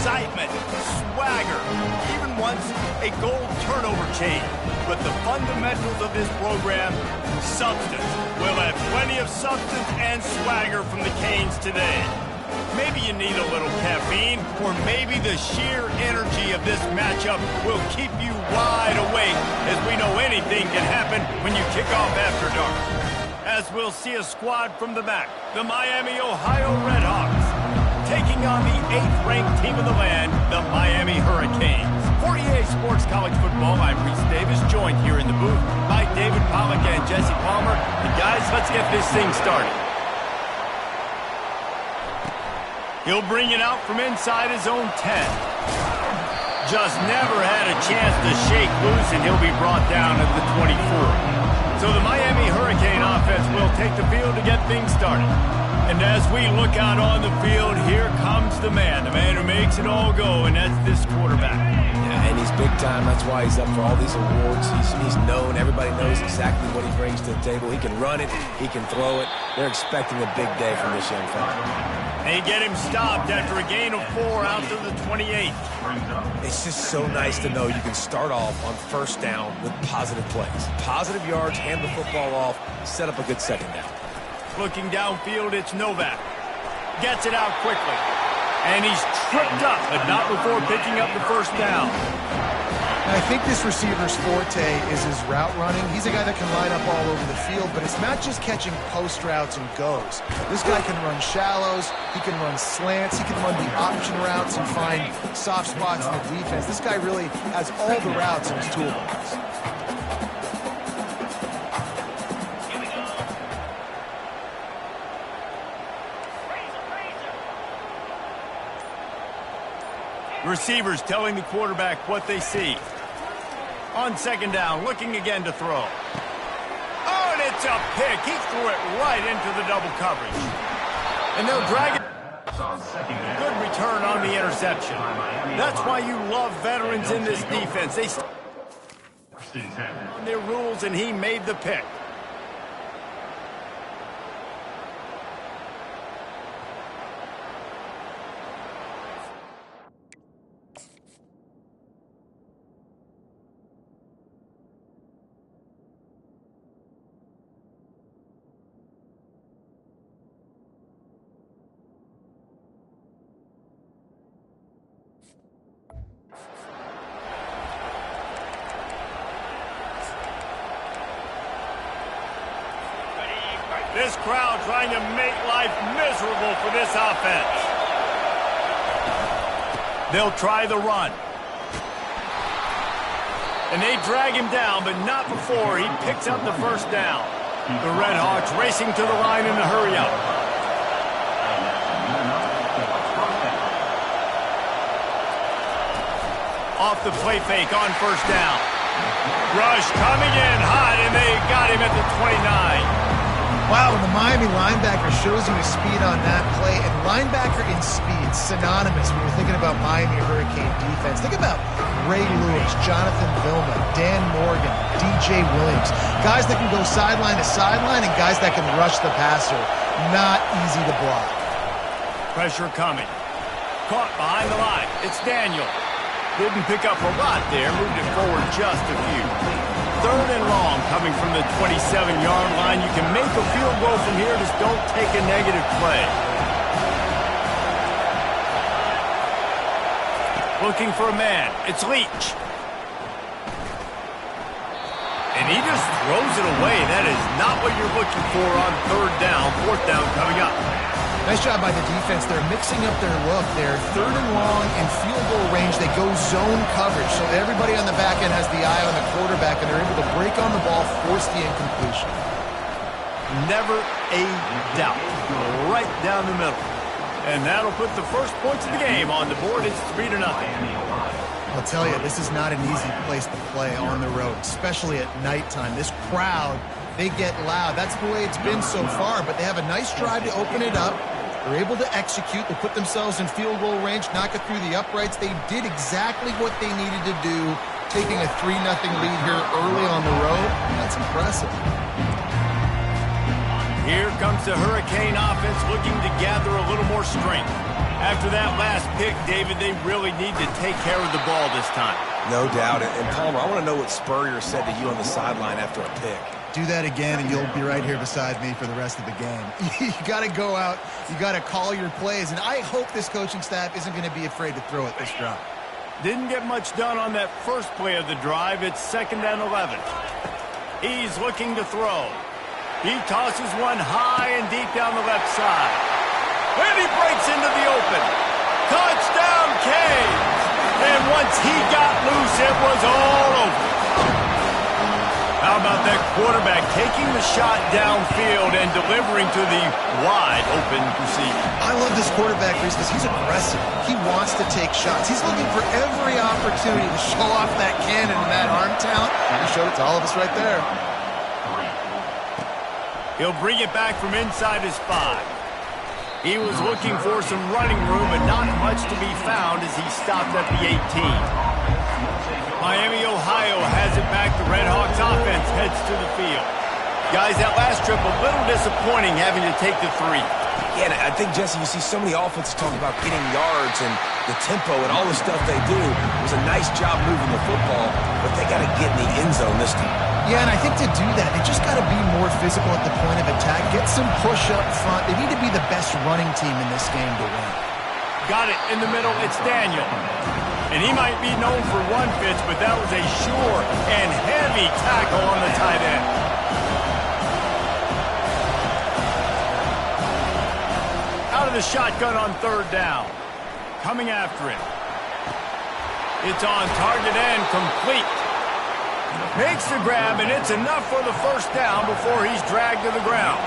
excitement, swagger, even once a gold turnover chain. But the fundamentals of this program, substance. We'll have plenty of substance and swagger from the Canes today. Maybe you need a little caffeine, or maybe the sheer energy of this matchup will keep you wide awake, as we know anything can happen when you kick off after dark. As we'll see a squad from the back, the Miami, Ohio Redhawks, taking on the 8th-ranked team in the land, the Miami Hurricanes. For EA Sports College Football, I'm Reese Davis, joined here in the booth by David Pollack and Jesse Palmer. And guys, let's get this thing started. He'll bring it out from inside his own 10. Just never had a chance to shake loose, and he'll be brought down at the 24. So the Miami Hurricane offense will take the field to get things started. And as we look out on the field, here comes the man who makes it all go, and that's this quarterback. Yeah, and he's big time. That's why he's up for all these awards. He's known. Everybody knows exactly what he brings to the table. He can run it. He can throw it. They're expecting a big day from this young fella. They get him stopped after a gain of 4 out to the 28. It's just so nice to know you can start off on first down with positive plays. Positive yards, hand the football off, set up a good second down. Looking downfield, it's Novak. Gets it out quickly. And he's tripped up, but not before picking up the first down. And I think this receiver's forte is his route running. He's a guy that can line up all over the field, but it's not just catching post routes and goes. This guy can run shallows, he can run slants, he can run the option routes and find soft spots in the defense. This guy really has all the routes in his toolbox. Receivers telling the quarterback what they see. On second down, looking again to throw. Oh, and it's a pick. He threw it right into the double coverage. And they'll drag it. Good return on the interception. That's why you love veterans in this defense. They on their rules, and he made the pick. This crowd trying to make life miserable for this offense. They'll try the run. And they drag him down, but not before he picks up the first down. The Redhawks racing to the line in a hurry up. Off the play fake on first down. Rush coming in hot, and they got him at the 29. Wow, when the Miami linebacker shows you his speed on that play, and linebacker in speed, synonymous when you're thinking about Miami Hurricane defense. Think about Ray Lewis, Jonathan Vilma, Dan Morgan, DJ Williams. Guys that can go sideline to sideline and guys that can rush the passer. Not easy to block. Pressure coming. Caught behind the line. It's Daniel. Didn't pick up a lot there, moved it forward just a few. Third and long coming from the 27-yard line. You can make a field goal from here, just don't take a negative play. Looking for a man. It's Leach. And he just throws it away. That is not what you're looking for on third down. Fourth down coming up. Nice job by the defense. They're mixing up their look. They're third and long in field goal range. They go zone coverage. So everybody on the back end has the eye on the quarterback, and they're able to break on the ball, force the incompletion. Never a doubt. Right down the middle. And that'll put the first points of the game on the board. It's 3-0. I'll tell you, this is not an easy place to play on the road, especially at nighttime. This crowd, they get loud. That's the way it's been so far, but they have a nice drive to open it up. They're able to execute. They put themselves in field goal range, knock it through the uprights. They did exactly what they needed to do, taking a 3-0 lead here early on the road. That's impressive. Here comes the Hurricane offense looking to gather a little more strength. After that last pick, David, they really need to take care of the ball this time. No doubt. And Palmer, I want to know what Spurrier said to you on the sideline after a pick. Do that again, and you'll be right here beside me for the rest of the game. You got to go out. You got to call your plays, and I hope this coaching staff isn't going to be afraid to throw it this drive. Didn't get much done on that first play of the drive. It's 2nd and 11. He's looking to throw. He tosses one high and deep down the left side. And he breaks into the open. Touchdown, Canes! And once he got loose, it was all over. How about that quarterback taking the shot downfield and delivering to the wide-open receiver? I love this quarterback, Reese, because he's aggressive. He wants to take shots. He's looking for every opportunity to show off that cannon and that arm talent. He showed it to all of us right there. He'll bring it back from inside his 5. He was looking for some running room, but not much to be found as he stopped at the 18. Miami, Ohio has it back. The Redhawks offense heads to the field. Guys, that last trip a little disappointing having to take the 3. Yeah, and I think, Jesse, you see so many offenses talk about getting yards and the tempo and all the stuff they do. It was a nice job moving the football, but they got to get in the end zone this time. Yeah, and I think to do that, they just got to be more physical at the point of attack, get some push up front. They need to be the best running team in this game to win. Got it in the middle. It's Daniel. And he might be known for one pitch, but that was a sure and heavy tackle on the tight end. Out of the shotgun on 3rd down. Coming after it. It's on target and complete. Makes the grab, and it's enough for the 1st down before he's dragged to the ground.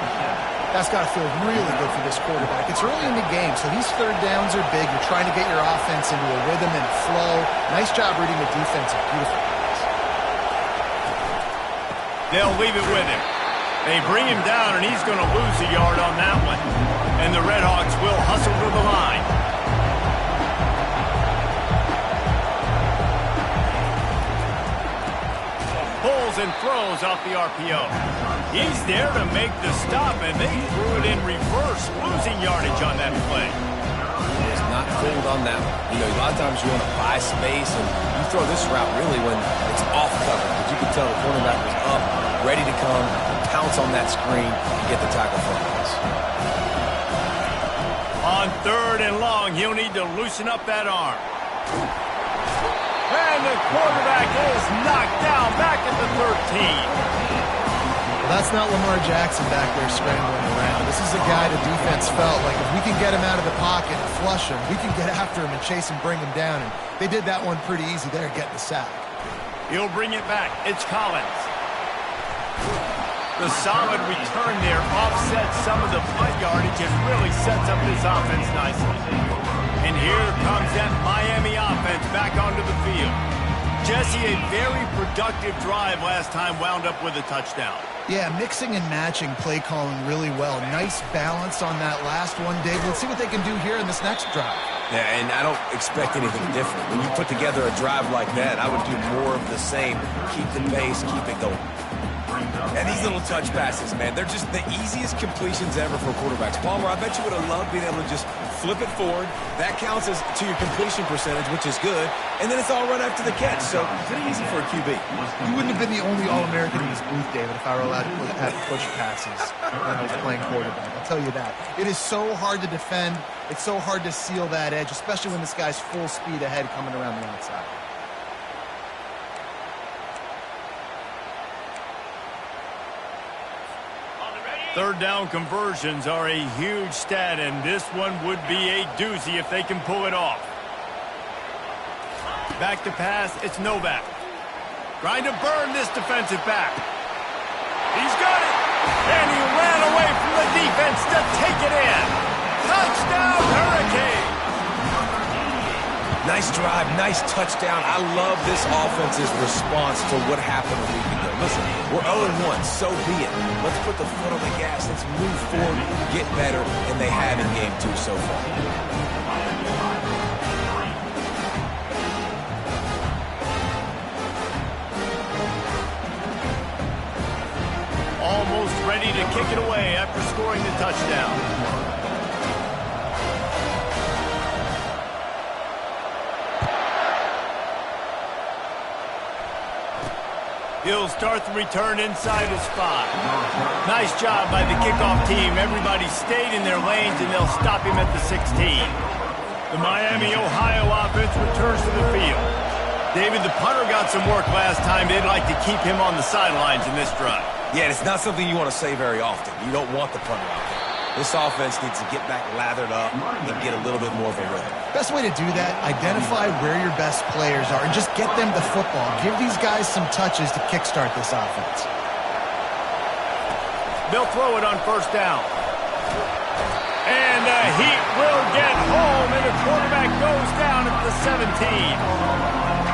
That's got to feel really good for this quarterback. It's early in the game, so these 3rd downs are big. You're trying to get your offense into a rhythm and flow. Nice job reading the defense. Beautiful pass. They'll leave it with him. They bring him down, and he's going to lose a yard on that one. And the Redhawks will hustle to the line. Pulls and throws off the RPO. He's there to make the stop, and they threw it in reverse, losing yardage on that play. He is not fooled on that one. You know, a lot of times you want to buy space, and you throw this route really when it's off cover. But you can tell the cornerback was up, ready to come, pounce on that screen, and get the tackle for a pass. On 3rd and long, he'll need to loosen up that arm. And the quarterback is knocked down back at the 13. Well, that's not Lamar Jackson back there scrambling around. This is a guy the defense felt like if we can get him out of the pocket and flush him, we can get after him and chase him, bring him down. And they did that one pretty easy there, getting the sack. He'll bring it back. It's Collins. The solid return there offsets some of the punt yardage and really sets up this offense nicely. And here comes that Miami offense back onto the field. Jesse, a very productive drive last time wound up with a touchdown. Yeah, mixing and matching play calling really well. Nice balance on that last one, Dave. Let's see what they can do here in this next drive. Yeah, and I don't expect anything different. When you put together a drive like that, I would do more of the same. Keep the pace, keep it going. And these little touch passes, man, they're just the easiest completions ever for quarterbacks. Palmer, I bet you would have loved being able to just flip it forward. That counts as to your completion percentage, which is good. And then it's all right after the catch, so pretty easy for a QB. You wouldn't have been the only All-American in this booth, David, if I were allowed to have push passes when I was playing quarterback. I'll tell you that. It is so hard to defend. It's so hard to seal that edge, especially when this guy's full speed ahead coming around the outside. Third down conversions are a huge stat, and this one would be a doozy if they can pull it off. Back to pass, it's Novak. Trying to burn this defensive back. He's got it! And he ran away from the defense to take it in. Touchdown, Hurricane! Nice drive, nice touchdown. I love this offense's response to what happened a week ago. Listen, we're 0-1, so be it. Let's put the foot on the gas. Let's move forward, get better, and they have in game 2 so far. Almost ready to kick it away after for scoring the touchdown. He'll start the return inside his 5. Nice job by the kickoff team. Everybody stayed in their lanes, and they'll stop him at the 16. The Miami, Ohio offense returns to the field. David, the punter got some work last time. They'd like to keep him on the sidelines in this drive. Yeah, it's not something you want to say very often. You don't want the punter out there. This offense needs to get back lathered up and get a little bit more of a rhythm. Best way to do that, identify where your best players are and just get them the football. Give these guys some touches to kickstart this offense. They'll throw it on first down. And the Heat will get home, and the quarterback goes down at the 17.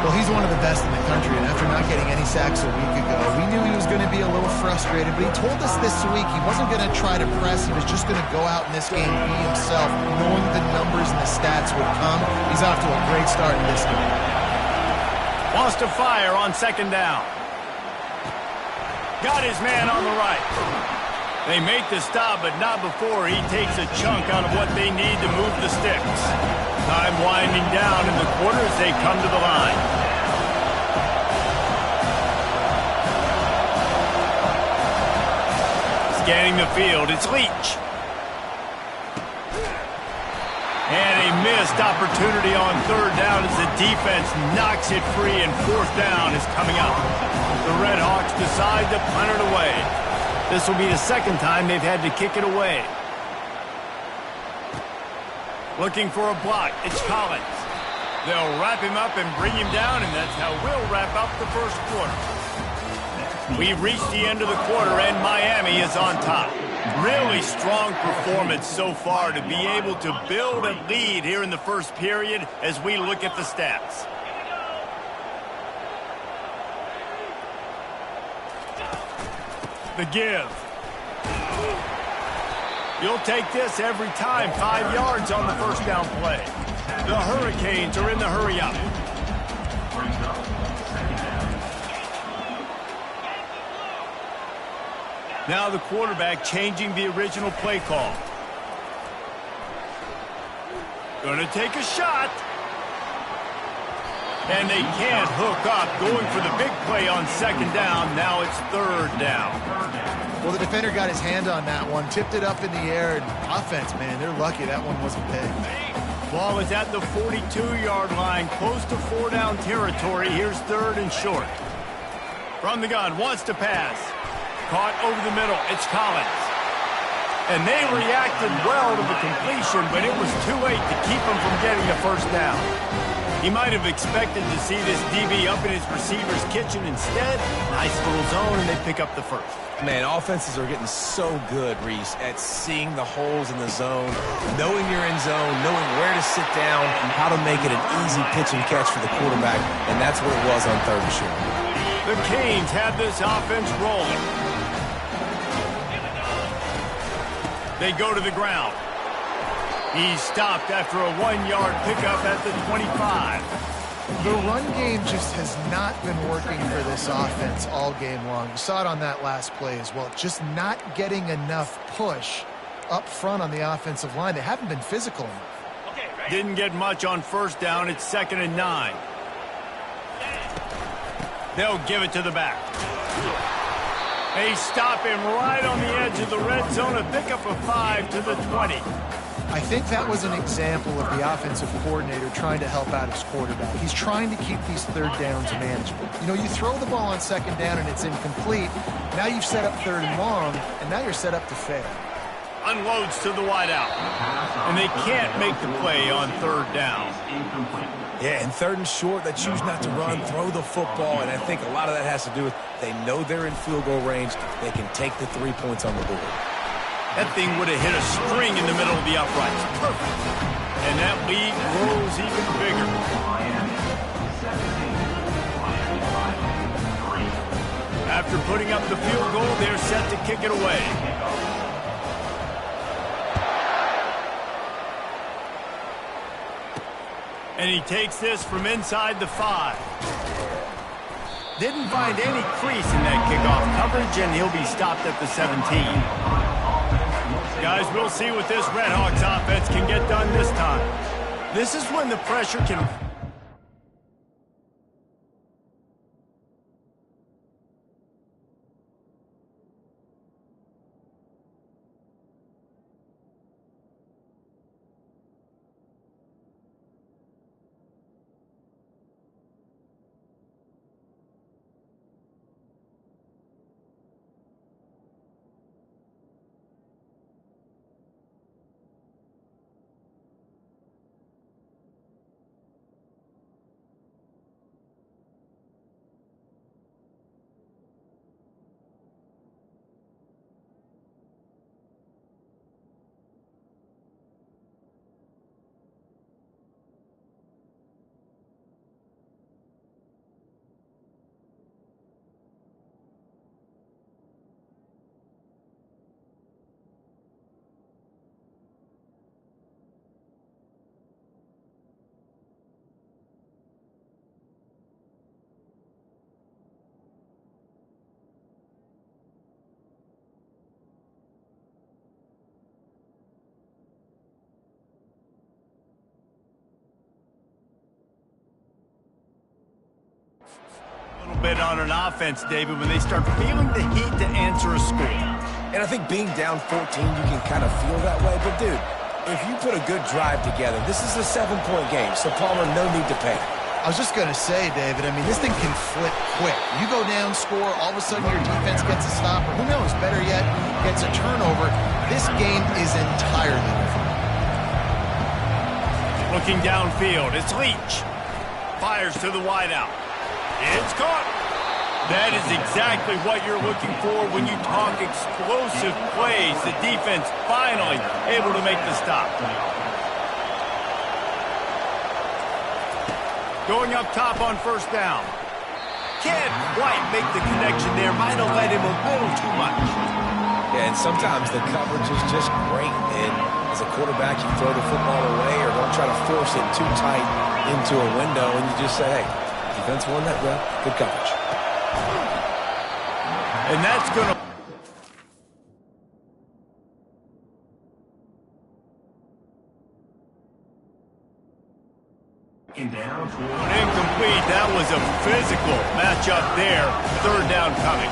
Well, he's one of the best in the country, and after not getting any sacks a week ago, we knew he was going to be a little frustrated, but he told us this week he wasn't going to try to press. He was just going to go out in this game, be himself, knowing the numbers and the stats would come. He's off to a great start in this game. Wants to fire on second down. Got his man on the right. They make the stop, but not before he takes a chunk out of what they need to move the sticks. Time winding down in the quarter as they come to the line. Scanning the field, it's Leach. And a missed opportunity on third down as the defense knocks it free, and fourth down is coming up. The Red Hawks decide to punt it away. This will be the second time they've had to kick it away. Looking for a block. It's Collins. They'll wrap him up and bring him down, and that's how we'll wrap up the first quarter. We've reached the end of the quarter, and Miami is on top. Really strong performance so far to be able to build a lead here in the first period as we look at the stats. The give. You'll take this every time. 5 yards on the first down play. The Hurricanes are in the hurry-up. Now the quarterback changing the original play call. Gonna take a shot. And they can't hook up. Going for the big play on second down. Now it's third down. Well, the defender got his hand on that one, tipped it up in the air, and offense, man, they're lucky that one wasn't big. Ball is at the 42-yard line, close to 4-down territory. Here's third and short. From the gun, wants to pass. Caught over the middle, it's Collins. And they reacted well to the completion, but it was too late to keep them from getting the first down. He might have expected to see this DB up in his receiver's kitchen. Instead, nice little zone, and they pick up the first. Man, offenses are getting so good, Reese, at seeing the holes in the zone, knowing you're in zone, knowing where to sit down, and how to make it an easy pitch and catch for the quarterback, and that's what it was on third and short. The Canes have this offense rolling. They go to the ground. He's stopped after a 1-yard pickup at the 25. The run game just has not been working for this offense all game long. You saw it on that last play as well. Just not getting enough push up front on the offensive line. They haven't been physical enough. Didn't get much on first down. It's 2nd and 9. They'll give it to the back. They stop him right on the edge of the red zone. A pickup of 5 to the 20. I think that was an example of the offensive coordinator trying to help out his quarterback. He's trying to keep these third downs manageable. You know, you throw the ball on second down and it's incomplete. Now you've set up third and long, and now you're set up to fail. Unloads to the wideout. And they can't make the play on third down. Yeah, and third and short, they choose not to run, throw the football, and I think a lot of that has to do with they know they're in field goal range. They can take the 3 points on the board. That thing would have hit a string in the middle of the uprights. Perfect. And that lead grows even bigger. After putting up the field goal, they're set to kick it away. And he takes this from inside the 5. Didn't find any crease in that kickoff coverage, and he'll be stopped at the 17. Guys, we'll see what this Red Hawks offense can get done this time. This is when the pressure can... bit on an offense, David, when they start feeling the heat to answer a score. And I think being down 14, you can kind of feel that way. But, dude, if you put a good drive together, this is a 7-point game, so Palmer, no need to panic. I was just going to say, David, I mean, this thing can flip quick. You go down, score, all of a sudden your defense gets a stop, or who knows, better yet, gets a turnover. This game is entirely different. Looking downfield, it's Leach. Fires to the wideout. It's caught. That is exactly what you're looking for when you talk explosive plays. The defense finally able to make the stop. Going up top on first down. Can't quite make the connection there. Might have led him a little too much. Yeah, and sometimes the coverage is just great. And as a quarterback, you throw the football away or don't try to force it too tight into a window, and you just say, hey, defense won that, well, good coverage. And that's going to... Incomplete. That was a physical matchup there. Third down coming.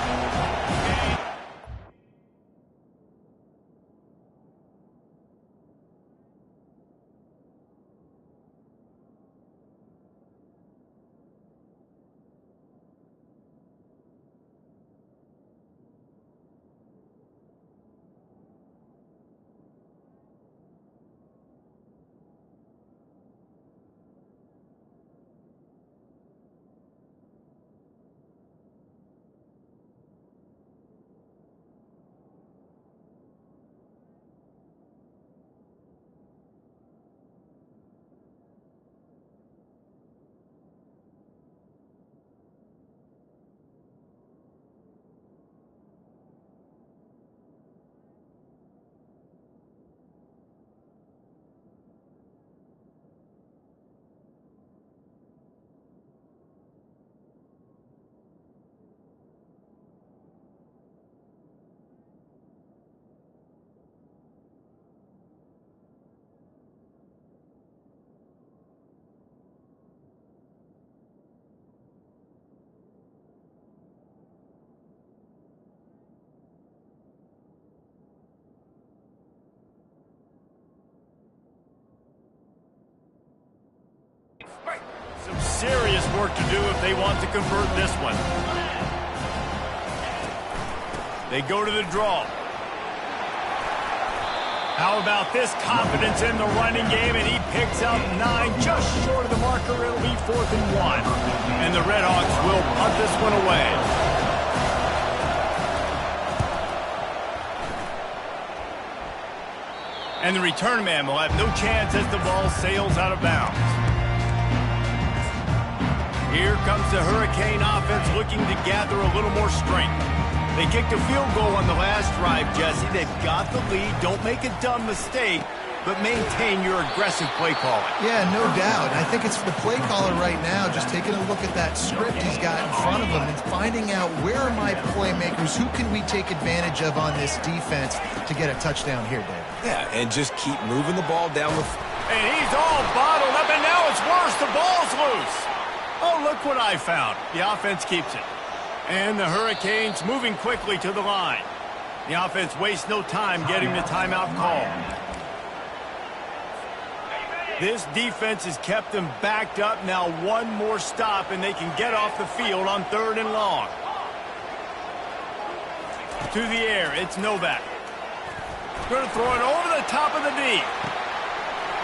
Some serious work to do if they want to convert this one. They go to the draw. How about this confidence in the running game, and he picks up 9, just short of the marker. It'll be 4th and 1. And the Red Hawks will punt this one away. And the return man will have no chance as the ball sails out of bounds. Here comes the Hurricane offense looking to gather a little more strength. They kicked a field goal on the last drive, Jesse. They've got the lead. Don't make a dumb mistake. but maintain your aggressive play calling. Yeah, no doubt. I think it's the play caller right now just taking a look at that script he's got in front of him and finding out where are my playmakers, who can we take advantage of on this defense to get a touchdown here, Dave. Yeah, and just keep moving the ball down the And he's all bottled up, and now it's worse. The ball's loose. Oh, look what I found. The offense keeps it. And the Hurricanes moving quickly to the line. The offense wastes no time getting the timeout call. This defense has kept them backed up. Now one more stop, and they can get off the field on 3rd and long. To the air, it's Novak. Going to throw it over the top of the D.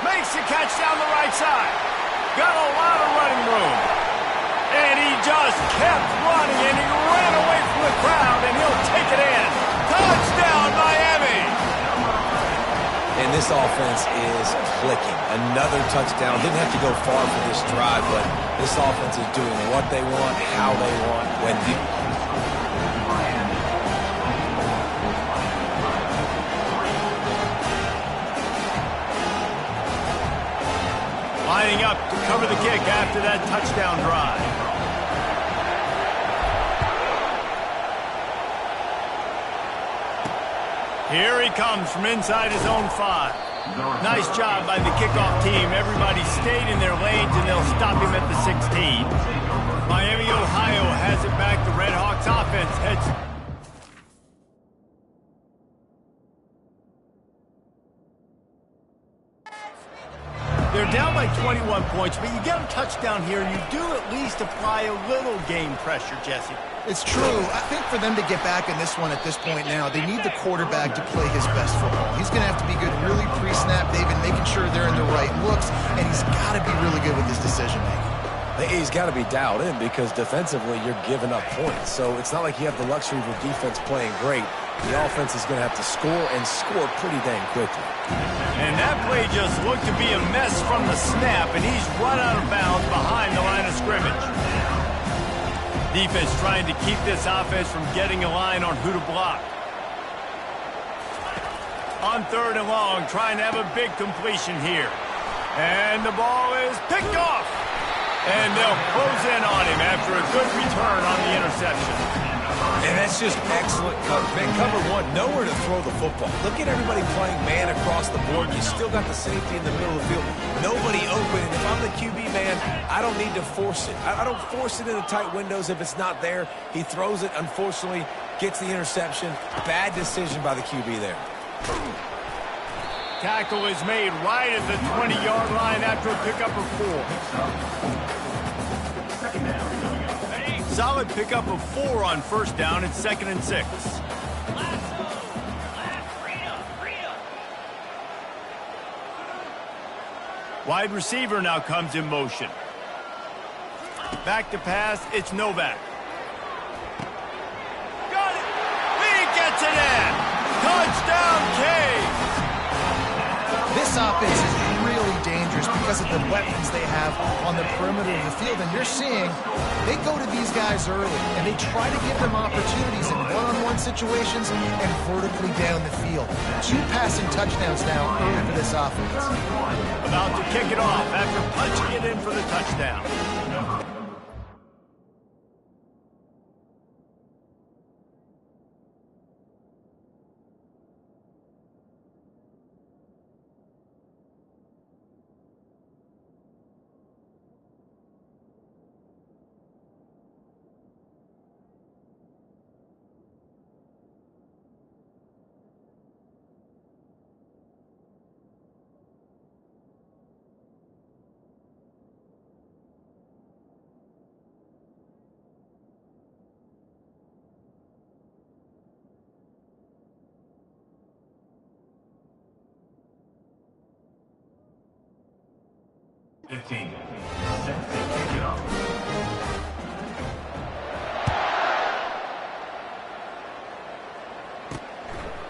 Makes the catch down the right side. Got a lot of running room. And he just kept running, and he ran away from the crowd, and he'll take it in. Touchdown, Miami! And this offense is clicking. Another touchdown. Didn't have to go far for this drive, but this offense is doing what they want, how they want, when they want. Lining up to cover the kick after that touchdown drive. Here he comes from inside his own 5. Nice job by the kickoff team. Everybody stayed in their lanes, and they'll stop him at the 16. Miami, Ohio has it back. The Red Hawks offense heads. They're down by 21 points, but you get a touchdown here, and you do at least apply a little game pressure, Jesse. It's true. I think for them to get back in this one at this point now, they need the quarterback to play his best football. He's going to have to be good really pre-snap, David, making sure they're in the right looks, and he's got to be really good with his decision-making. He's got to be dialed in because defensively you're giving up points. So it's not like you have the luxury of the defense playing great. The offense is going to have to score and score pretty dang quickly. And that play just looked to be a mess from the snap, and he's run out of bounds behind the line of scrimmage. Defense trying to keep this offense from getting a line on who to block. On 3rd and long, trying to have a big completion here. And the ball is picked off. And they'll close in on him after a good return on the interception. And that's just excellent coverage. Man, cover 1, nowhere to throw the football. Look at everybody playing man across the board. You still got the safety in the middle of the field. Nobody open. And if I'm the QB, man, I don't need to force it. I don't force it into tight windows if it's not there. He throws it, unfortunately, gets the interception. Bad decision by the QB there. Tackle is made right at the 20-yard line after a pickup of 4. Solid pickup of 4 on 1st down. It's 2nd and 6. Wide receiver now comes in motion. Back to pass, it's Novak. Got it! He gets it in! Touchdown, Canes! This offense is really dangerous because of the weapons they have on the perimeter of the field. And you're seeing they go to these guys early, and they try to give them opportunities in one-on-one situations and vertically down the field. 2 passing touchdowns now early for this offense. About to kick it off after punching it in for the touchdown.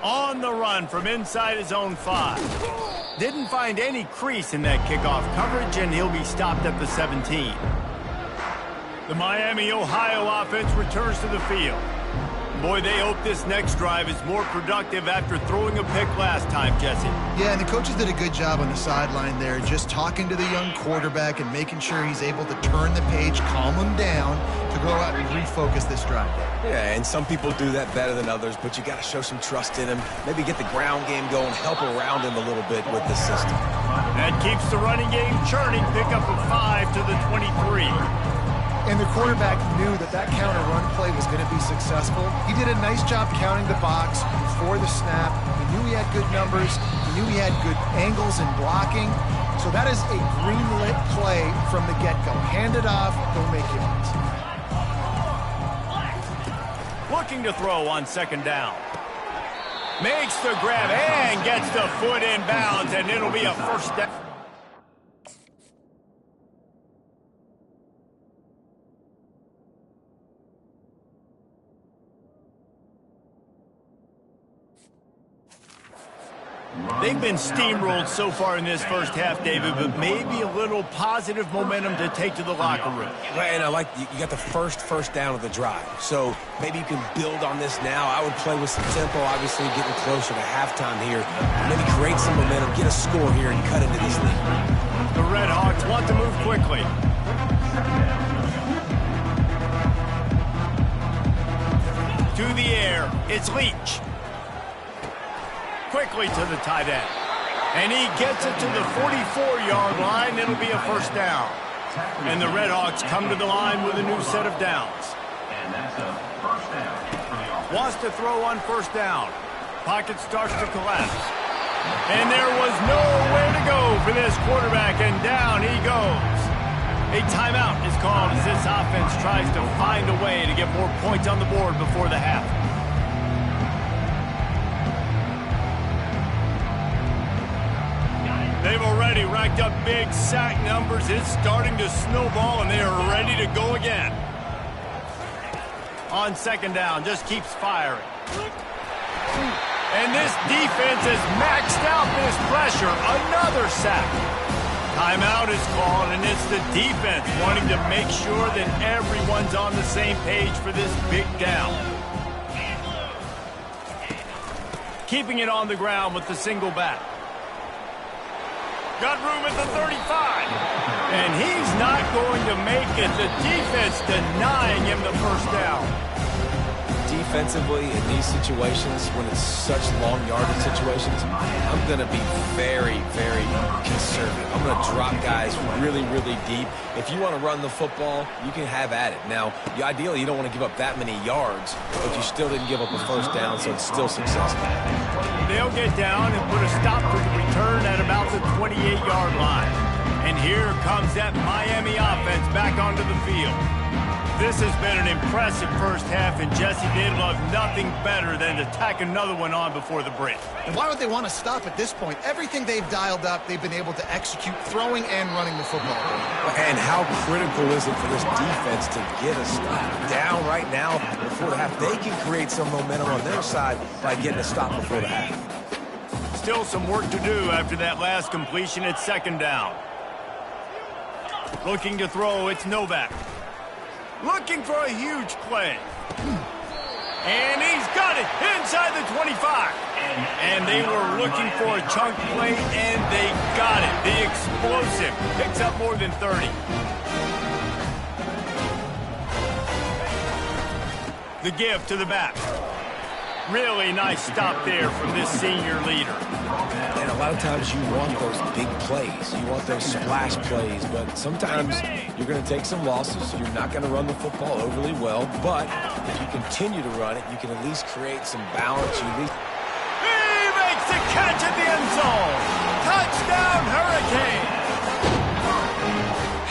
On the run from inside his own 5. Didn't find any crease in that kickoff coverage, and he'll be stopped at the 17. The Miami, Ohio offense returns to the field. Boy, they hope this next drive is more productive after throwing a pick last time, Jesse. Yeah, and the coaches did a good job on the sideline there, just talking to the young quarterback and making sure he's able to turn the page, calm him down, to go out and refocus this drive. Yeah, and some people do that better than others, but you got to show some trust in him. Maybe get the ground game going, help around him a little bit with the system. That keeps the running game churning. Pickup of 5 to the 23. And the quarterback knew that that counter run play was going to be successful. He did a nice job counting the box before the snap. He knew he had good numbers. He knew he had good angles and blocking. So that is a green-lit play from the get-go. Hand it off, go make yards. Looking to throw on second down. Makes the grab and gets the foot in bounds, and it'll be a first down. They've been steamrolled so far in this first half, David, but maybe a little positive momentum to take to the locker room. Right, and I like you got the first down of the drive. So maybe you can build on this now. I would play with some tempo, obviously getting closer to halftime here. Maybe create some momentum, get a score here, and cut into this lead. The Red Hawks want to move quickly. To the air, it's Leach. Quickly to the tight end. And he gets it to the 44-yard line. It'll be a first down. And the Red Hawks come to the line with a new set of downs. And that's a first down. Wants to throw on first down. Pocket starts to collapse. And there was nowhere to go for this quarterback, and down he goes. A timeout is called as this offense tries to find a way to get more points on the board before the half. They've already racked up big sack numbers. It's starting to snowball, and they are ready to go again. On second down, just keeps firing. And this defense has maxed out this pressure. Another sack. Timeout is called, and it's the defense wanting to make sure that everyone's on the same page for this big down. Keeping it on the ground with the single back. Got room at the 35. And he's not going to make it. The defense denying him the first down. Defensively, in these situations, when it's such long yardage situations, I'm going to be very, very conservative. I'm going to drop guys really, really deep. If you want to run the football, you can have at it. Now, ideally, you don't want to give up that many yards, but you still didn't give up a first down, so it's still successful. They'll get down and put a stop to the return at about the 28-yard line. And here comes that Miami offense back onto the field. This has been an impressive first half, and Jesse, they'd love nothing better than to tack another one on before the break. And why would they want to stop at this point? Everything they've dialed up, they've been able to execute throwing and running the football. And how critical is it for this defense to get a stop down right now before the half? They can create some momentum on their side by getting a stop before the half. Still some work to do after that last completion at second down. Looking to throw, it's Novak. Looking for a huge play. And he's got it inside the 25. And they were looking for a chunk play, and they got it. The explosive picks up more than 30. The give to the back. Really nice stop there from this senior leader. And a lot of times you want those big plays. You want those splash plays, but sometimes you're going to take some losses. You're not going to run the football overly well, but if you continue to run it, you can at least create some balance. He makes the catch at the end zone. Touchdown, Hurricane.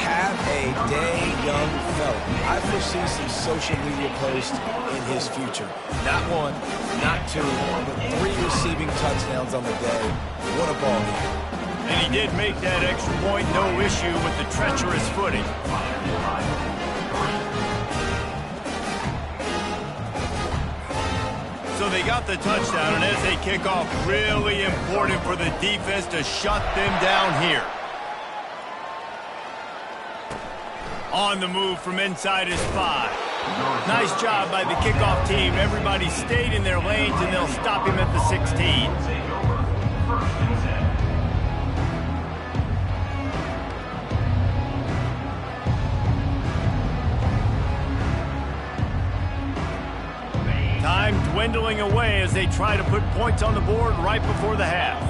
Have a day, young fella. I foresee some social media posts in his future. Not one, not two, but 3 receiving touchdowns on the day. What a ball game. And he did make that extra point, no issue with the treacherous footing. So they got the touchdown, and as they kick off, really important for the defense to shut them down here. On the move from inside his 5. Nice job by the kickoff team. Everybody stayed in their lanes, and they'll stop him at the 16. Time dwindling away as they try to put points on the board right before the half.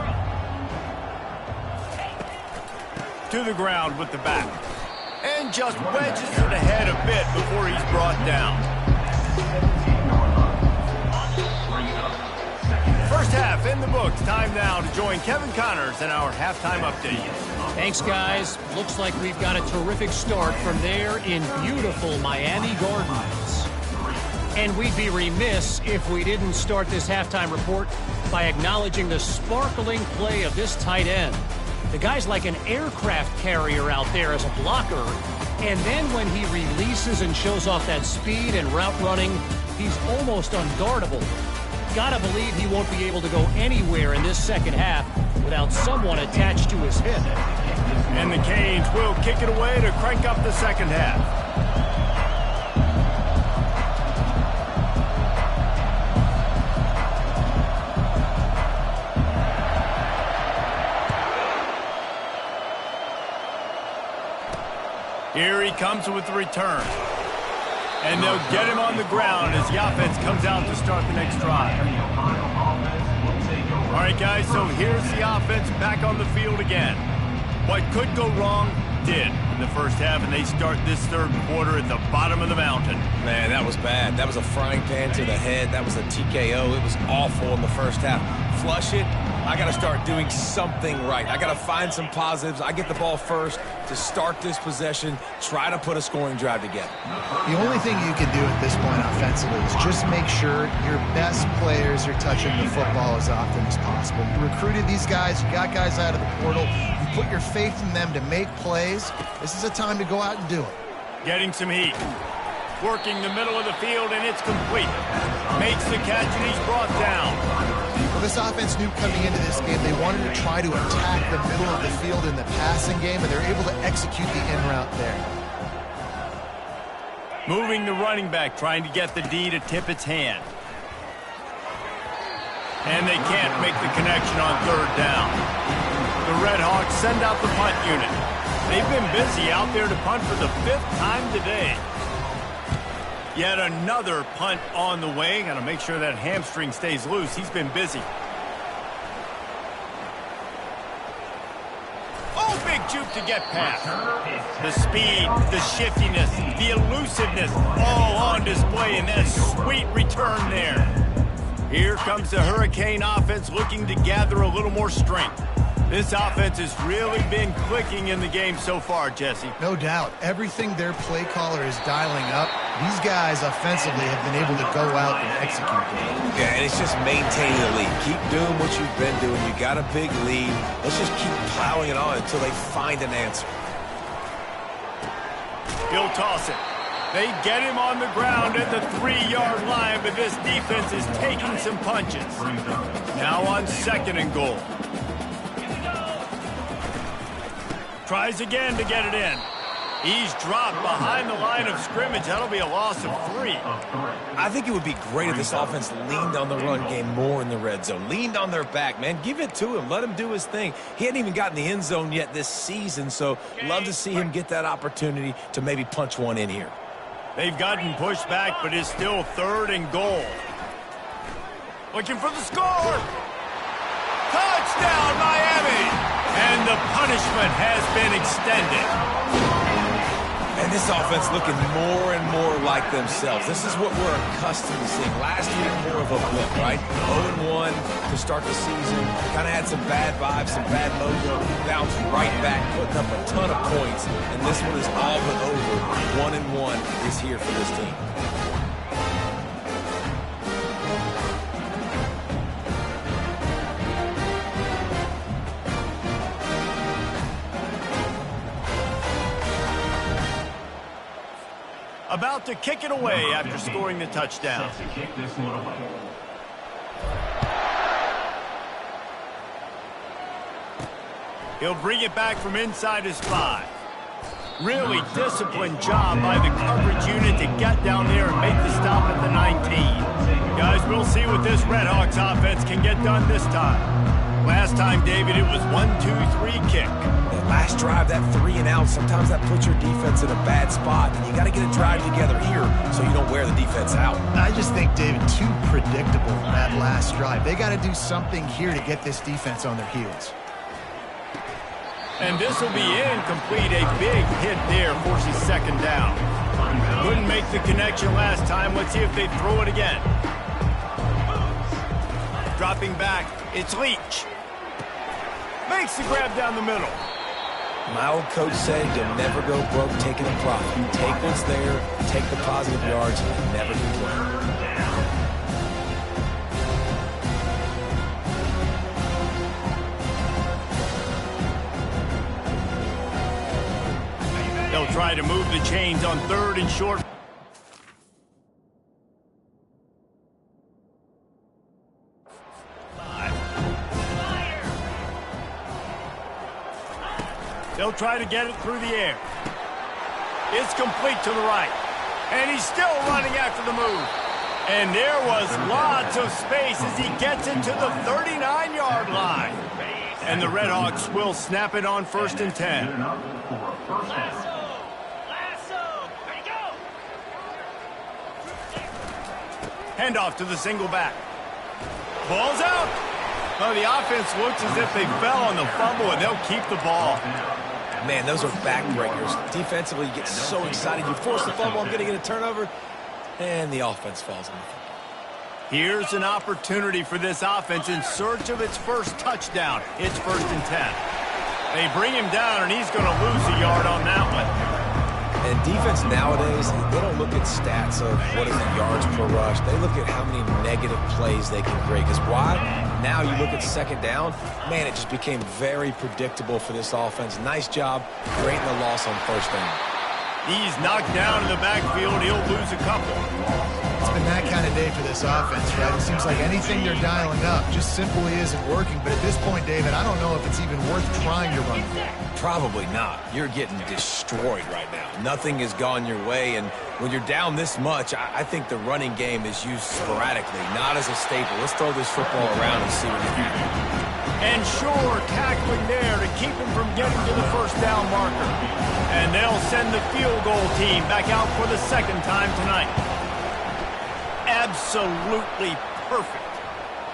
To the ground with the back. And just wedges it ahead a bit before he's brought down. First half in the books. Time now to join Kevin Connors in our halftime update. Thanks, guys. Looks like we've got a terrific start from there in beautiful Miami Gardens. And we'd be remiss if we didn't start this halftime report by acknowledging the sparkling play of this tight end. The guy's like an aircraft carrier out there as a blocker. And then when he releases and shows off that speed and route running, he's almost unguardable. Gotta believe he won't be able to go anywhere in this second half without someone attached to his hip. And the Canes will kick it away to crank up the second half. Here he comes with the return. And they'll get him on the ground as the offense comes out to start the next drive. All right, guys, so here's the offense back on the field again. What could go wrong did in the first half, and they start this third quarter at the bottom of the mountain. Man, that was bad. That was a frying pan to the head. That was a TKO. It was awful in the first half. Flush it. I got to start doing something right. I got to find some positives. I get the ball first to start this possession, try to put a scoring drive together. The only thing you can do at this point offensively is just make sure your best players are touching the football as often as possible. You recruited these guys. You got guys out of the portal. You put your faith in them to make plays. This is a time to go out and do it. Getting some heat. Working the middle of the field, and it's complete. Makes the catch, and he's brought down. Well, this offense knew coming into this game they wanted to try to attack the middle of the field in the passing game, and they're able to execute the in route there. Moving the running back, trying to get the D to tip its hand. And they can't make the connection on third down. The Red Hawks send out the punt unit. They've been busy out there to punt for the 5th time today. Yet another punt on the way. Got to make sure that hamstring stays loose. He's been busy. Oh, big juke to get past. The speed, the shiftiness, the elusiveness, all on display in that sweet return there. Here comes the Hurricane offense looking to gather a little more strength. This offense has really been clicking in the game so far, Jesse. No doubt. Everything their play caller is dialing up, these guys offensively have been able to go out and execute it. Yeah, and it's just maintaining the lead. Keep doing what you've been doing. You got a big lead. Let's just keep plowing it on until they find an answer. He'll toss it. They get him on the ground at the 3-yard line, but this defense is taking some punches. Now on 2nd and goal. Tries again to get it in. He's dropped behind the line of scrimmage. That'll be a loss of 3. I think it would be great if this offense leaned on the run game more in the red zone. Leaned on their back, man. Give it to him. Let him do his thing. He hadn't even gotten the end zone yet this season, so love to see him get that opportunity to maybe punch one in here. They've gotten pushed back, but it's still 3rd and goal. Looking for the score. Touchdown, Miami! And the punishment has been extended. And this offense looking more and more like themselves. This is what we're accustomed to seeing. Last year, more of a blip, right? 0-1 to start the season. Kind of had some bad vibes, some bad mojo. Bounced right back, putting up a ton of points. And this one is all but over. 1-1 is here for this team. About to kick it away after scoring the touchdown. He'll bring it back from inside his 5. Really disciplined job by the coverage unit to get down there and make the stop at the 19. Guys, we'll see what this Redhawks offense can get done this time. Last time, David, it was 1-2-3 kick. That last drive, that 3 and out, sometimes that puts your defense in a bad spot. And you got to get a drive together here so you don't wear the defense out. I just think, David, too predictable that last drive. They got to do something here to get this defense on their heels. And this will be incomplete. A big hit there forces second down. Couldn't make the connection last time. Let's see if they throw it again. Dropping back, it's Leach. Makes the grab down the middle. My old coach said you'll never go broke taking a profit. You take what's there, take the positive yards, and never complain. They'll try to move the chains on 3rd and short. They'll try to get it through the air. It's complete to the right. And he's still running after the move. And there was lots of space as he gets it to the 39-yard line. And the Redhawks will snap it on 1st and 10. Handoff to the single back. Ball's out. Well, the offense looks as if they fell on the fumble, and they'll keep the ball. Man, those are backbreakers. Defensively, you get so excited. You force the fumble, I'm going to get a turnover, and the offense falls on the fumble. Here's an opportunity for this offense in search of its first touchdown. It's 1st and 10. They bring him down, and he's going to lose a yard on that one. And defense nowadays, they don't look at stats of what is the yards per rush. They look at how many negative plays they can create. Because why? Now you look at second down, man, it just became very predictable for this offense. Nice job creating the loss on 1st down. He's knocked down in the backfield. He'll lose a couple. It's been that kind of day for this offense, right? It seems like anything they're dialing up just simply isn't working. But at this point, David, I don't know if it's even worth trying to run. Probably not. You're getting destroyed right now. Nothing has gone your way, and when you're down this much, I think the running game is used sporadically, not as a staple. Let's throw this football around and see what we can do. And sure, tackling there to keep him from getting to the 1st down marker. And they'll send the field goal team back out for the 2nd time tonight. Absolutely perfect.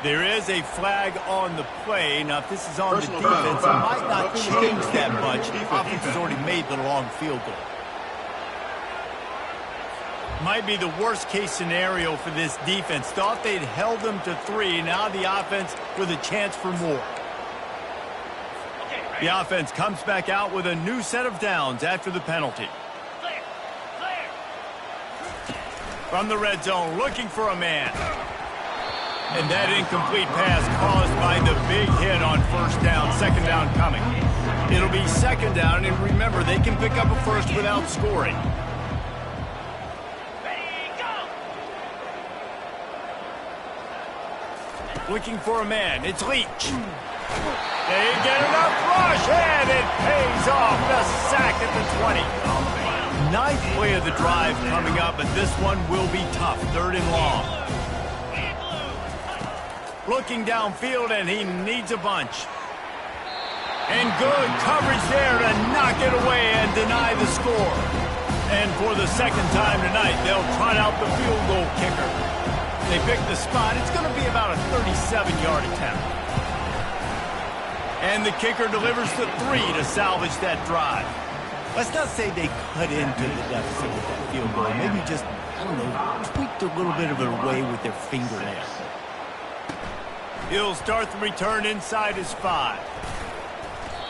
There is a flag on the play. Now, if this is on the defense, it might not change that much. The offense has already made the long field goal. Might be the worst-case scenario for this defense. Thought they'd held them to 3. Now the offense with a chance for more. The offense comes back out with a new set of downs after the penalty. From the red zone, looking for a man. And that incomplete pass caused by the big hit on 1st down, 2nd down coming. It'll be 2nd down, and remember, they can pick up a first without scoring. Looking for a man, it's Leach. They get enough rush, and it pays off. The sack at the 20. 9th play of the drive coming up, but this one will be tough. 3rd and long. Looking downfield, and he needs a bunch. And good coverage there to knock it away and deny the score. And for the 2nd time tonight, they'll trot out the field goal kicker. They pick the spot. It's going to be about a 37-yard attempt. And the kicker delivers the 3 to salvage that drive. Let's not say they cut into the deficit with that field goal. Maybe just, I don't know, tweaked a little bit of it away with their fingernail. He'll start the return inside his 5.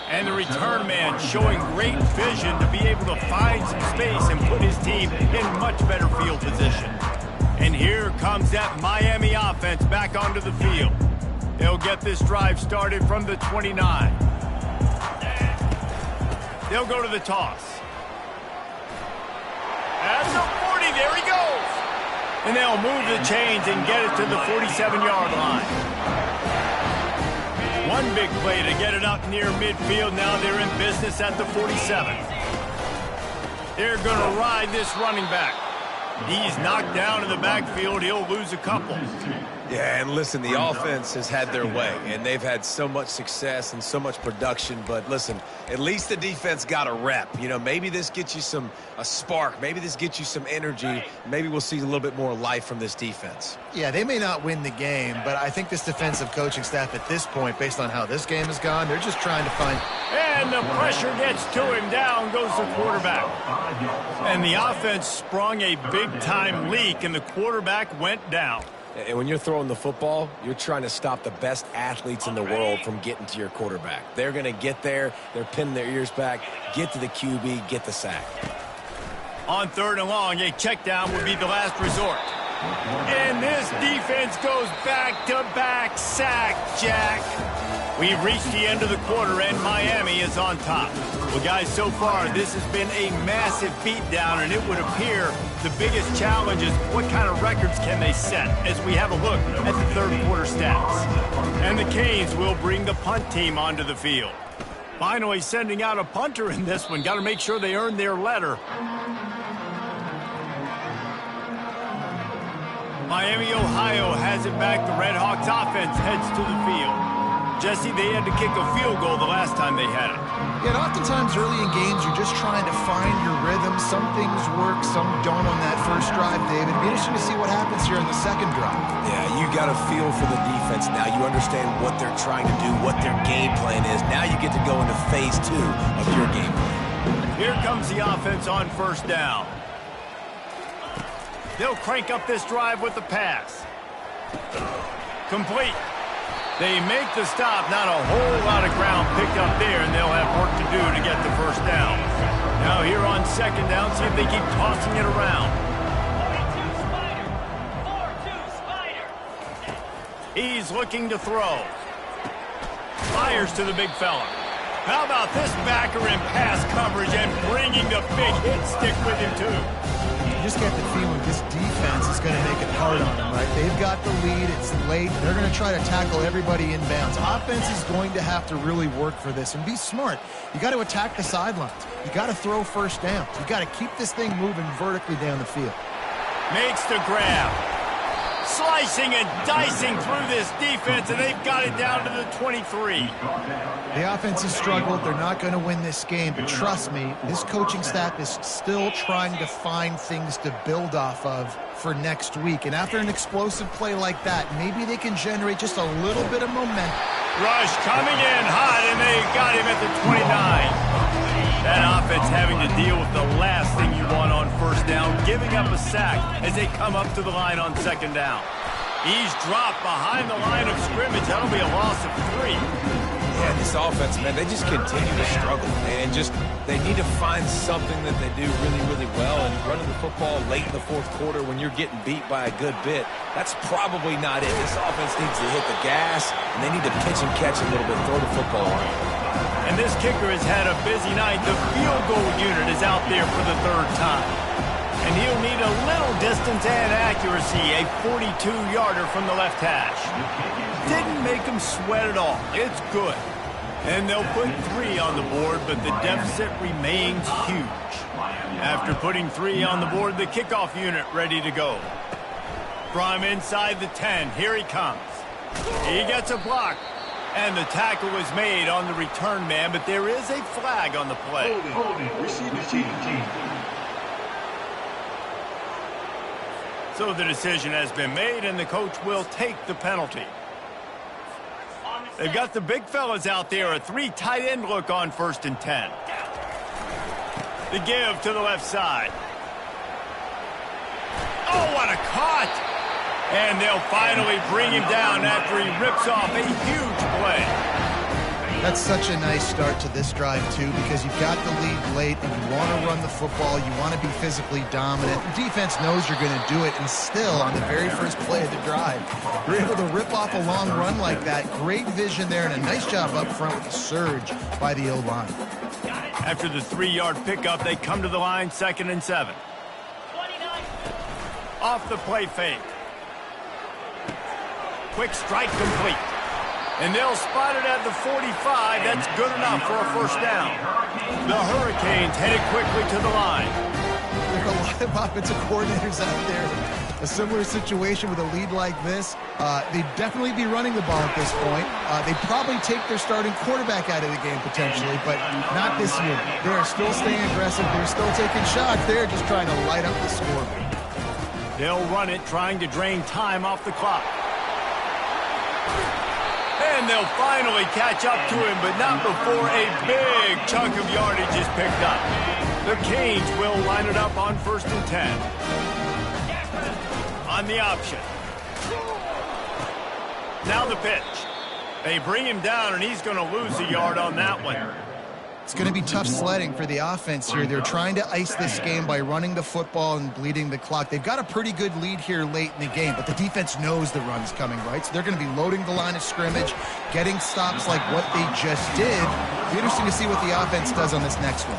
And the return man showing great vision to be able to find some space and put his team in much better field position. And here comes that Miami offense back onto the field. They'll get this drive started from the 29. They'll go to the toss. At the 40, there he goes. And they'll move the chains and get it to the 47-yard line. One big play to get it up near midfield. Now they're in business at the 47. They're going to ride this running back. He's knocked down in the backfield. He'll lose a couple. Yeah, and listen, the offense has had their way, and they've had so much success and so much production. But listen, at least the defense got a rep. You know, maybe this gets you a spark. Maybe this gets you some energy. Maybe we'll see a little bit more life from this defense. Yeah, they may not win the game, but I think this defensive coaching staff at this point, based on how this game has gone, they're just trying to find... And the pressure gets to him. Down goes the quarterback. And the offense sprung a big-time leak, and the quarterback went down. And when you're throwing the football, you're trying to stop the best athletes in the world from getting to your quarterback. They're going to get there. They're pinning their ears back, get to the QB, get the sack. On 3rd and long, a check down would be the last resort. And this defense goes back-to-back sack, Jack. We've reached the end of the quarter, and Miami is on top. Well, guys, so far, this has been a massive beatdown, and it would appear the biggest challenge is what kind of records can they set as we have a look at the third quarter stats. And the Canes will bring the punt team onto the field. Finally sending out a punter in this one. Got to make sure they earn their letter. Miami, Ohio has it back. The Red Hawks offense heads to the field. Jesse, they had to kick a field goal the last time they had it. Yeah, and oftentimes early in games, you're just trying to find your rhythm. Some things work, some don't on that first drive, David. It'd be interesting to see what happens here in the second drive. Yeah, you got a feel for the defense now. You understand what they're trying to do, what their game plan is. Now you get to go into phase 2 of your game plan. Here comes the offense on 1st down. They'll crank up this drive with the pass. Complete. They make the stop. Not a whole lot of ground picked up there, and they'll have work to do to get the 1st down. Now here on 2nd down, see if they keep tossing it around. 4-2 Spider. He's looking to throw. Fires to the big fella. How about this backer in pass coverage and bringing the big hit stick with him, too? You just get the feeling this defense is going to make it hard on them, right? They've got the lead. It's late. They're going to try to tackle everybody inbounds. Offense is going to have to really work for this and be smart. You got to attack the sidelines. You got to throw 1st downs. You got to keep this thing moving vertically down the field. Makes the grab. Slicing and dicing through this defense, and they've got it down to the 23. The offense has struggled. They're not going to win this game, but trust me, this coaching staff is still trying to find things to build off of for next week. And after an explosive play like that, maybe they can generate just a little bit of momentum. Rush coming in hot, and they got him at the 29. That offense having to deal with the last thing you want on 1st down, giving up a sack as they come up to the line on 2nd down. He's dropped behind the line of scrimmage. That'll be a loss of 3. Yeah, this offense, man, they just continue to struggle. And they need to find something that they do really, really well. And running the football late in the 4th quarter when you're getting beat by a good bit, that's probably not it. This offense needs to hit the gas, and they need to pitch and catch a little bit, throw the football around. And this kicker has had a busy night. The field goal unit is out there for the 3rd time. And he'll need a little distance and accuracy, a 42-yarder from the left hash. Didn't make him sweat at all. It's good. And they'll put 3 on the board, but the deficit remains huge. After putting 3 on the board, the kickoff unit ready to go. From inside the 10, here he comes. He gets a block. And the tackle was made on the return man, but there is a flag on the play. Holding. Receive the team. So the decision has been made, and the coach will take the penalty. They've got the big fellas out there, a 3 tight end look on 1st and 10. The give to the left side. Oh, what a cut! And they'll finally bring him down after he rips off a huge play. That's such a nice start to this drive, too, because you've got the lead late and you want to run the football. You want to be physically dominant. The defense knows you're going to do it, and still, on the very first play of the drive, you're able to rip off a long run like that. Great vision there, and a nice job up front with the surge by the O-line. After the 3-yard pickup, they come to the line, 2nd and 7. Off the play fake. Quick strike complete. And they'll spot it at the 45. That's good enough for a 1st down. The Hurricanes headed quickly to the line. lot of offensive coordinators out there. A similar situation with a lead like this. They'd definitely be running the ball at this point. They'd probably take their starting quarterback out of the game potentially, but not this year. They're still staying aggressive. They're still taking shots. They're just trying to light up the scoreboard. They'll run it, trying to drain time off the clock. And they'll finally catch up to him, but not before a big chunk of yardage is picked up. The Canes will line it up on 1st and 10. On the option. Now the pitch. They bring him down, and he's going to lose a yard on that one. It's going to be tough sledding for the offense here. They're trying to ice this game by running the football and bleeding the clock. They've got a pretty good lead here late in the game, but the defense knows the run's coming, right? So they're going to be loading the line of scrimmage, getting stops like what they just did. It'll be interesting to see what the offense does on this next one.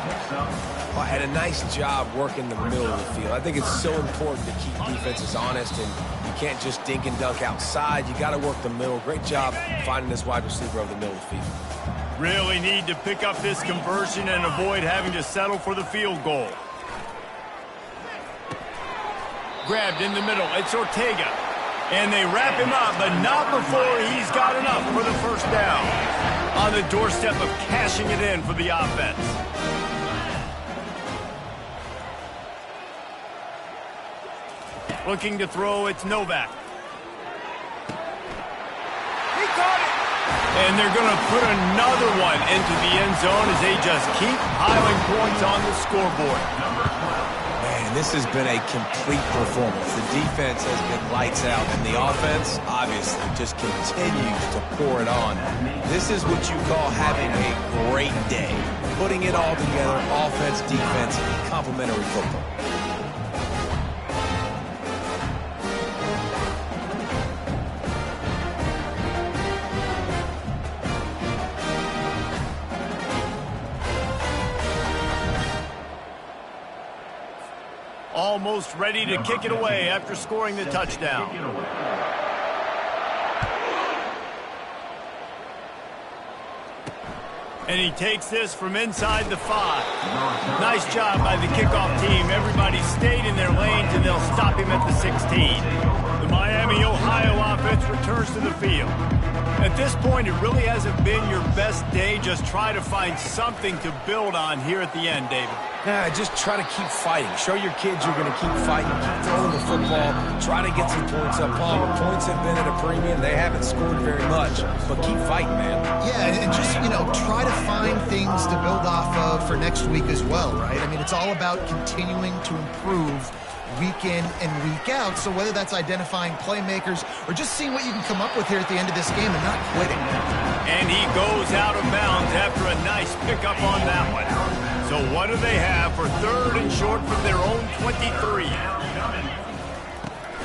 Well, had a nice job working the middle of the field. I think it's so important to keep defenses honest, and you can't just dink and dunk outside. You got to work the middle. Great job finding this wide receiver over the middle of the field. Really need to pick up this conversion and avoid having to settle for the field goal. Grabbed in the middle. It's Ortega. And they wrap him up, but not before he's got enough for the first down. On the doorstep of cashing it in for the offense. Looking to throw, it's Novak. He caught it! And they're going to put another one into the end zone as they just keep piling points on the scoreboard. Man, this has been a complete performance. The defense has been lights out, and the offense, obviously, just continues to pour it on. This is what you call having a great day. Putting it all together, offense, defense, complementary football. Almost ready to kick it away after scoring the touchdown. And he takes this from inside the 5. Nice job by the kickoff team. Everybody stayed in their lanes, and they'll stop him at the 16. The Miami, Ohio offense returns to the field. At this point, it really hasn't been your best day. Just try to find something to build on here at the end, David. Yeah, just try to keep fighting. Show your kids you're going to keep fighting. Keep throwing the football. Try to get some points up. Palmer, points have been at a premium. They haven't scored very much, but keep fighting, man. Yeah, and just, try to find things to build off of for next week as well, right? I mean, it's all about continuing to improve week in and week out. So whether that's identifying playmakers or just seeing what you can come up with here at the end of this game and not quitting. And he goes out of bounds after a nice pickup on that one. So what do they have for 3rd and short from their own 23?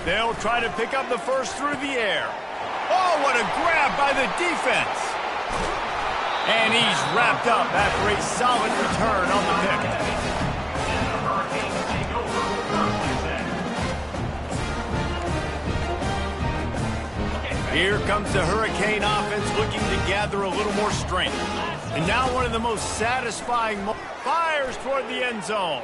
They'll try to pick up the first through the air. Oh, what a grab by the defense. And he's wrapped up after a solid return on the pick. Here comes the Hurricane offense looking to gather a little more strength. And now one of the most satisfying fires toward the end zone.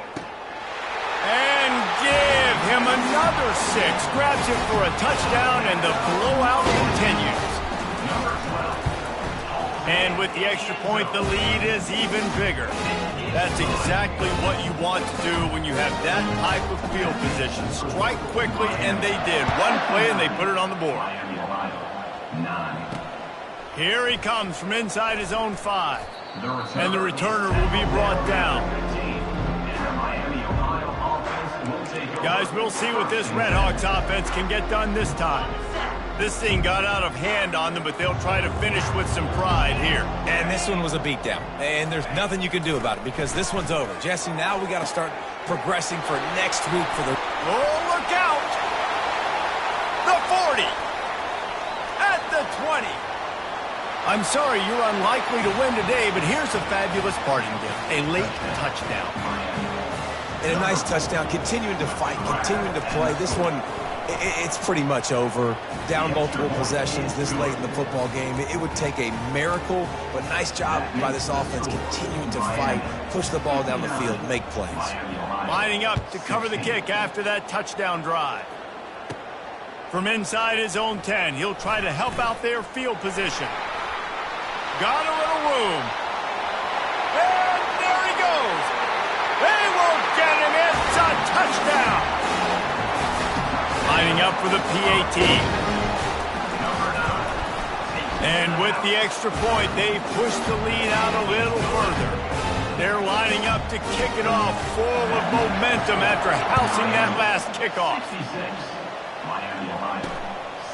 And give him another 6. Grabs it for a touchdown, and the blowout continues. And with the extra point, the lead is even bigger. That's exactly what you want to do when you have that type of field position. Strike quickly, and they did. One play, and they put it on the board. Here he comes from inside his own 5. And the returner will be brought down. Guys, we'll see what this Redhawks offense can get done this time. This thing got out of hand on them, but they'll try to finish with some pride here. And this one was a beatdown. And there's nothing you can do about it because this one's over. Jesse, now we got to start progressing for next week for the... Oh, look out! The 40! At the 20! I'm sorry you're unlikely to win today, but here's a fabulous parting gift. A late touchdown. And a nice touchdown, continuing to fight, continuing to play. This one It's pretty much over. Down multiple possessions this late in the football game. It would take a miracle, but nice job by this offense continuing to fight, push the ball down the field, make plays. Lining up to cover the kick after that touchdown drive. From inside his own 10, he'll try to help out their field position. Got a little room. And there he goes. They will get him. It's a touchdown. Lining up for the PAT. And with the extra point, they push the lead out a little further. They're lining up to kick it off full of momentum after housing that last kickoff.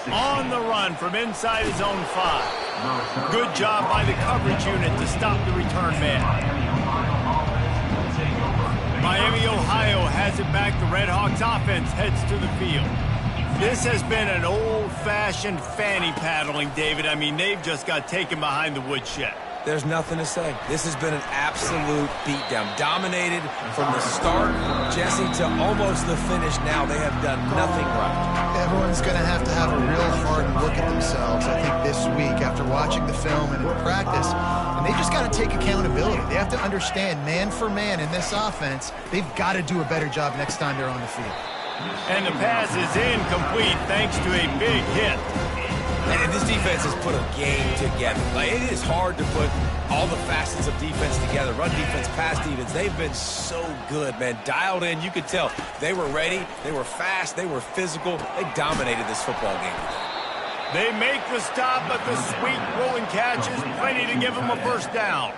On the run from inside his own 5. Good job by the coverage unit to stop the return man. Miami, Ohio has it back. The Red Hawks offense heads to the field. This has been an old-fashioned fanny paddling, David. I mean, they've just got taken behind the woodshed. There's nothing to say. This has been an absolute beatdown. Dominated from the start, Jesse, to almost the finish now. They have done nothing right. Everyone's going to have a real hard look at themselves, I think, this week after watching the film and in practice. And they just got to take accountability. They have to understand, man for man in this offense, they've got to do a better job next time they're on the field. And the pass is incomplete thanks to a big hit. And this defense has put a game together. Like, it is hard to put all the facets of defense together. Run defense, pass defense. They've been so good, man. Dialed in. You could tell they were ready. They were fast. They were physical. They dominated this football game. They make the stop, but the sweet rolling catch is plenty to give them a first down.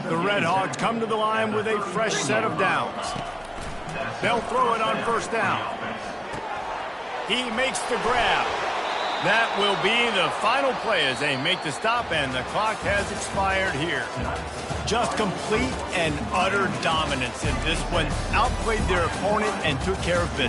The Red Hawks come to the line with a fresh set of downs. They'll throw it on first down. He makes the grab. That will be the final play as they make the stop, and the clock has expired here. Just complete and utter dominance in this one. Outplayed their opponent and took care of business.